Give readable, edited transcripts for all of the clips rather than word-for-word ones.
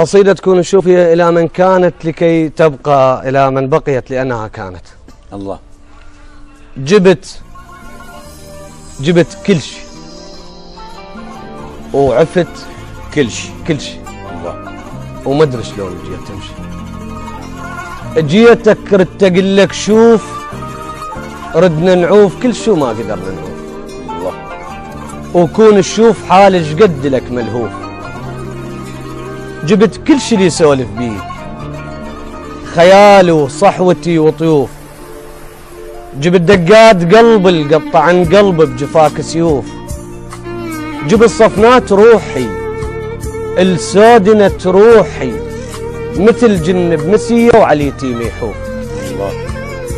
قصيدة تكون الشوف هي إلى من كانت لكي تبقى إلى من بقيت لأنها كانت. الله. جبت كل شيء وعفت كل شيء. الله. وما ادري شلون جيت تمشي. جيتك ردت اقول لك شوف، ردنا نعوف كل شو ما قدرنا نعوف. الله. وكون الشوف حالج قد لك ملهوف. جبت كل شي اللي يسولف بيه، خيالي وصحوتي وطيوف. جبت دقات قلب القطع عن قلب بجفاك سيوف. جبت صفنات روحي السودنة روحي، مثل جن بمسية وعليتي ميحوف. الله.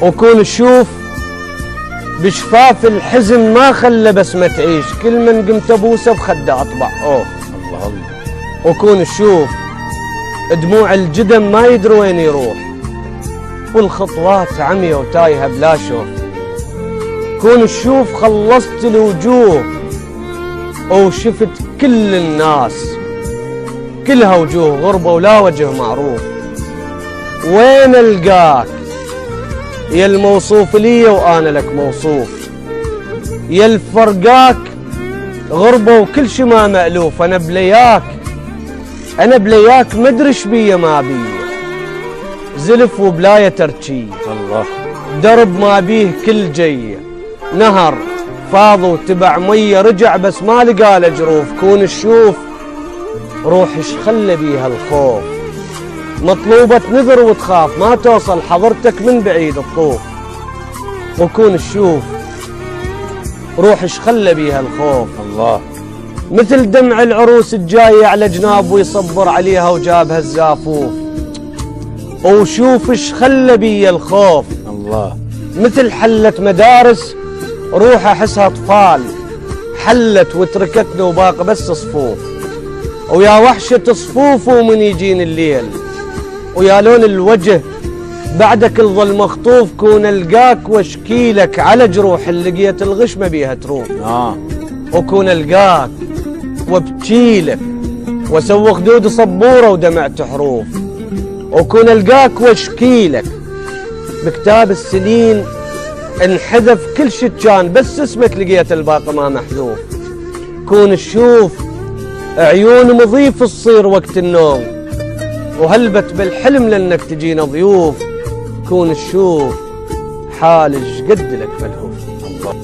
وكون الشوف بشفاف الحزن ما خلى بسمة تعيش، كل من قمت ابوسه بخده اطبع اوف. الله الله. وكون الشوف دموع الجدم ما يدري وين يروح، والخطوات عمية وتايهة بلا شوف. كون الشوف خلصت الوجوه وشفت كل الناس، كلها وجوه غربة ولا وجه معروف. وين القاك يا الموصوف لي وانا لك موصوف، يا الفرقاك غربة وكل شي ما مألوف. انا بلياك مدري ايش بيه ما بيه، زلف وبلاية تركية. الله. درب ما بيه كل جية، نهر فاض وتبع مية رجع بس ما لقى له جروف. كون الشوف روح ايش خلى بيها الخوف، مطلوبة نذر وتخاف ما توصل حضرتك من بعيد الطوف. وكون الشوف روح ايش خلى بيها الخوف. الله. مثل دمع العروس الجاية على جناب ويصبر عليها وجابها الزافوف. وشوف ايش خلى بيا الخوف. الله. مثل حلت مدارس روح احسها اطفال، حلت وتركتنا وباقي بس صفوف. ويا وحشة صفوف ومن يجين الليل، ويا لون الوجه بعدك الظل مخطوف. كون القاك واشكيلك على جروح اللي لقيت الغش ما بيها تروح. وكون القاك وابكيلك واسوي خدود صبوره ودمعت حروف. وكون القاك واشكيلك بكتاب السنين انحذف كل شي كان بس اسمك لقيت الباقي ما محذوف. كون الشوف عيون مضيف تصير وقت النوم، وهلبت بالحلم لانك تجينا ضيوف. كون الشوف حالج قد لك ملهوف. الله.